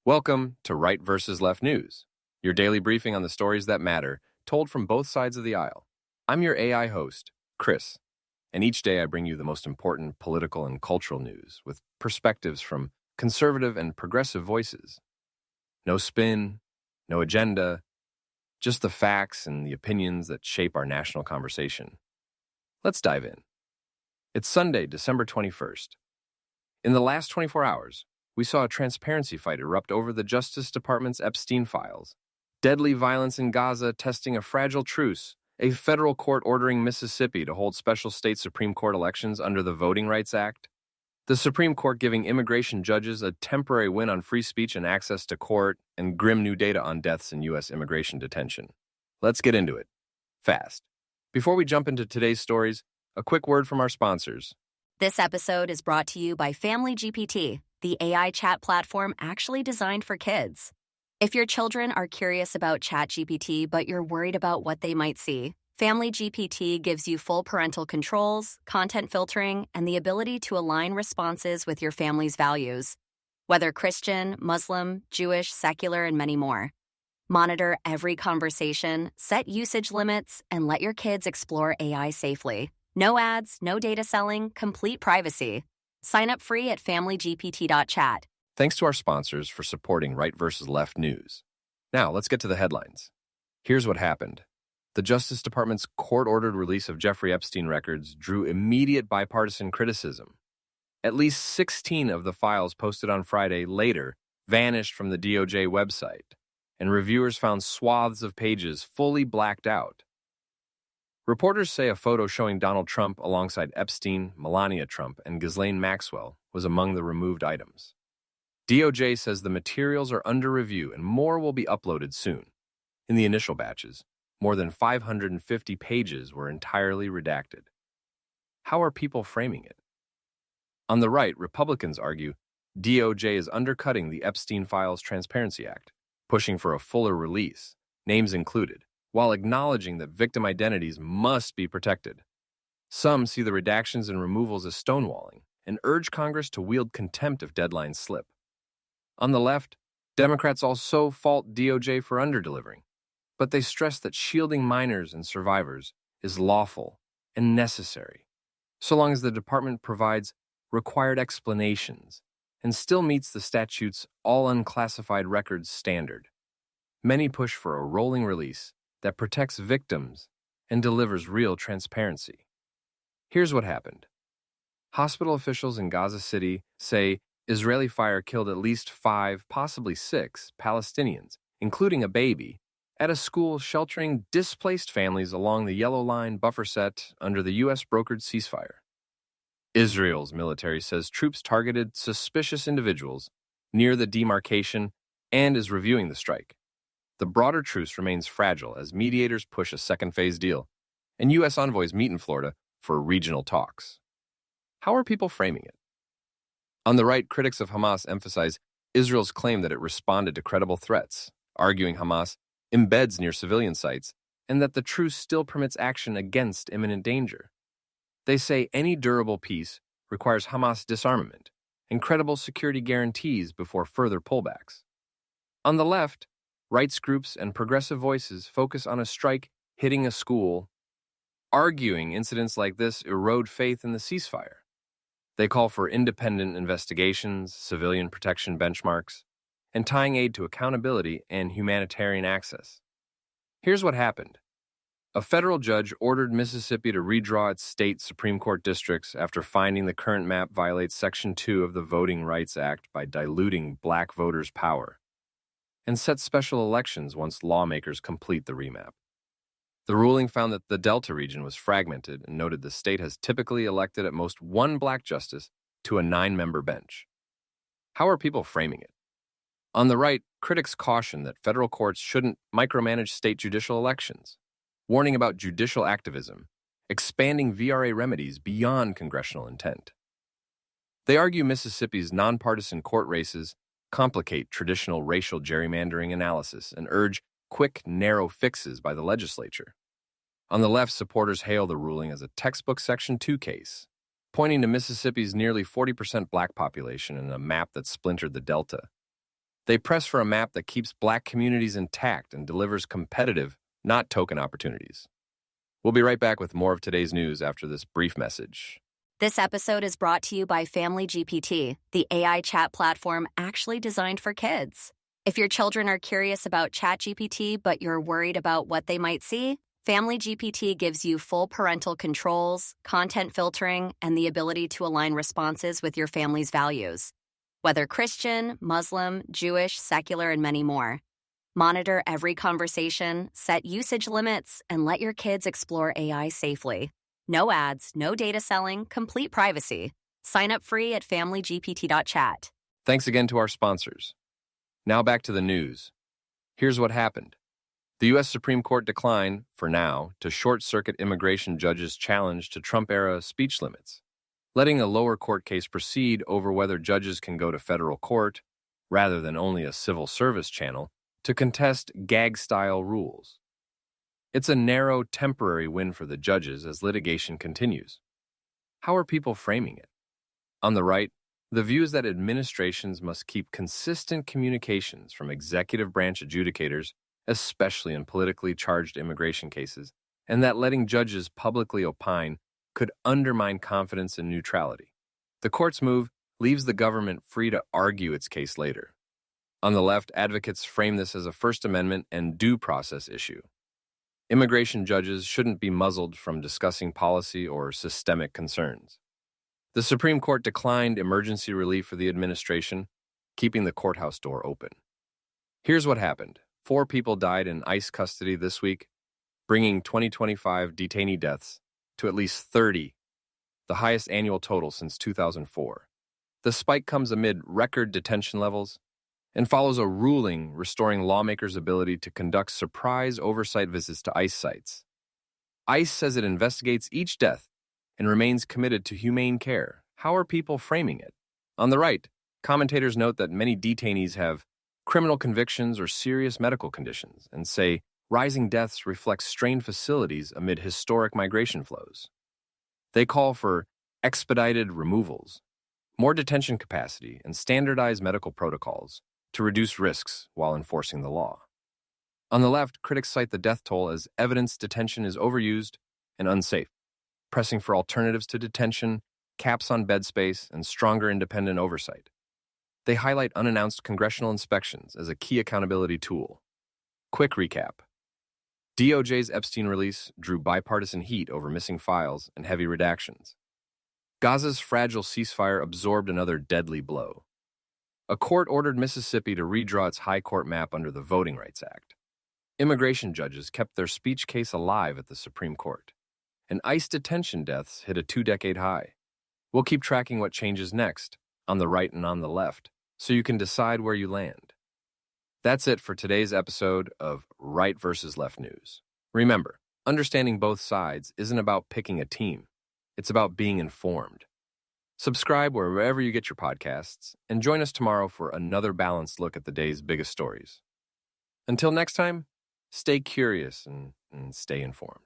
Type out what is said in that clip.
Welcome to Right versus Left News, your daily briefing on the stories that matter, told from both sides of the aisle. I'm your AI host, Chris, and each day I bring you the most important political and cultural news with perspectives from conservative and progressive voices. No spin, no agenda, just the facts and the opinions that shape our national conversation. Let's dive in. It's Sunday, December 21st. In the last 24 hours, we saw a transparency fight erupt over the Justice Department's Epstein files. Deadly violence in Gaza testing a fragile truce, a federal court ordering Mississippi to hold special state Supreme Court elections under the Voting Rights Act, the Supreme Court giving immigration judges a temporary win on free speech and access to court, and grim new data on deaths in U.S. immigration detention. Let's get into it. Fast. Before we jump into today's stories, a quick word from our sponsors. This episode is brought to you by Family GPT, the AI chat platform actually designed for kids. If your children are curious about ChatGPT but you're worried about what they might see, Family GPT gives you full parental controls, content filtering, and the ability to align responses with your family's values, whether Christian, Muslim, Jewish, secular, and many more. Monitor every conversation, set usage limits, and let your kids explore AI safely. No ads, no data selling, complete privacy. Sign up free at familygpt.chat. Thanks to our sponsors for supporting Right versus Left News. Now, let's get to the headlines. Here's what happened. The Justice Department's court-ordered release of Jeffrey Epstein records drew immediate bipartisan criticism. At least 16 of the files posted on Friday later vanished from the DOJ website, and reviewers found swaths of pages fully blacked out. Reporters say a photo showing Donald Trump alongside Epstein, Melania Trump, and Ghislaine Maxwell was among the removed items. DOJ says the materials are under review and more will be uploaded soon. In the initial batches, more than 550 pages were entirely redacted. How are people framing it? On the right, Republicans argue DOJ is undercutting the Epstein Files Transparency Act, pushing for a fuller release, names included, while acknowledging that victim identities must be protected. Some see the redactions and removals as stonewalling and urge Congress to wield contempt if deadlines slip. On the left, Democrats also fault DOJ for underdelivering, but they stress that shielding minors and survivors is lawful and necessary, so long as the department provides required explanations and still meets the statute's all unclassified records standard. Many push for a rolling release that protects victims and delivers real transparency. Here's what happened. Hospital officials in Gaza City say Israeli fire killed at least 5, possibly 6, Palestinians, including a baby, at a school sheltering displaced families along the Yellow Line buffer set under the U.S.-brokered ceasefire. Israel's military says troops targeted suspicious individuals near the demarcation and is reviewing the strike. The broader truce remains fragile as mediators push a second-phase deal, and U.S. envoys meet in Florida for regional talks. How are people framing it? On the right, critics of Hamas emphasize Israel's claim that it responded to credible threats, arguing Hamas embeds near civilian sites and that the truce still permits action against imminent danger. They say any durable peace requires Hamas disarmament and credible security guarantees before further pullbacks. On the left, rights groups and progressive voices focus on a strike hitting a school, arguing incidents like this erode faith in the ceasefire. They call for independent investigations, civilian protection benchmarks, and tying aid to accountability and humanitarian access. Here's what happened. A federal judge ordered Mississippi to redraw its state Supreme Court districts after finding the current map violates Section 2 of the Voting Rights Act by diluting black voters' power, and set special elections once lawmakers complete the remap. The ruling found that the Delta region was fragmented and noted the state has typically elected at most one black justice to a 9-member bench. How are people framing it? On the right, critics caution that federal courts shouldn't micromanage state judicial elections, warning about judicial activism, expanding VRA remedies beyond congressional intent. They argue Mississippi's nonpartisan court races complicate traditional racial gerrymandering analysis and urge quick, narrow fixes by the legislature. On the left, supporters hail the ruling as a textbook Section 2 case, pointing to Mississippi's nearly 40% black population and a map that splintered the Delta. They press for a map that keeps Black communities intact and delivers competitive, not token opportunities. We'll be right back with more of today's news after this brief message. This episode is brought to you by Family GPT, the AI chat platform actually designed for kids. If your children are curious about ChatGPT but you're worried about what they might see, Family GPT gives you full parental controls, content filtering, and the ability to align responses with your family's values. Whether Christian, Muslim, Jewish, secular, and many more. Monitor every conversation, set usage limits, and let your kids explore AI safely. No ads, no data selling, complete privacy. Sign up free at familygpt.chat. Thanks again to our sponsors. Now back to the news. Here's what happened. The U.S. Supreme Court declined, for now, to short-circuit immigration judges' challenge to Trump-era speech limits, letting a lower court case proceed over whether judges can go to federal court, rather than only a civil service channel, to contest gag-style rules. It's a narrow, temporary win for the judges as litigation continues. How are people framing it? On the right, the view is that administrations must keep consistent communications from executive branch adjudicators, especially in politically charged immigration cases, and that letting judges publicly opine could undermine confidence in neutrality. The court's move leaves the government free to argue its case later. On the left, advocates frame this as a First Amendment and due process issue. Immigration judges shouldn't be muzzled from discussing policy or systemic concerns. The Supreme Court declined emergency relief for the administration, keeping the courthouse door open. Here's what happened. 4 people died in ICE custody this week, bringing 2025 detainee deaths to at least 30, the highest annual total since 2004. The spike comes amid record detention levels and follows a ruling restoring lawmakers' ability to conduct surprise oversight visits to ICE sites. ICE says it investigates each death and remains committed to humane care. How are people framing it? On the right, commentators note that many detainees have criminal convictions or serious medical conditions and say rising deaths reflect strained facilities amid historic migration flows. They call for expedited removals, more detention capacity, and standardized medical protocols to reduce risks while enforcing the law. On the left, critics cite the death toll as evidence detention is overused and unsafe, pressing for alternatives to detention, caps on bed space, and stronger independent oversight. They highlight unannounced congressional inspections as a key accountability tool. Quick recap. DOJ's Epstein release drew bipartisan heat over missing files and heavy redactions. Gaza's fragile ceasefire absorbed another deadly blow. A court ordered Mississippi to redraw its high court map under the Voting Rights Act. Immigration judges kept their speech case alive at the Supreme Court. And ICE detention deaths hit a 2-decade high. We'll keep tracking what changes next, on the right and on the left, so you can decide where you land. That's it for today's episode of Right versus Left News. Remember, understanding both sides isn't about picking a team. It's about being informed. Subscribe wherever you get your podcasts, and join us tomorrow for another balanced look at the day's biggest stories. Until next time, stay curious and stay informed.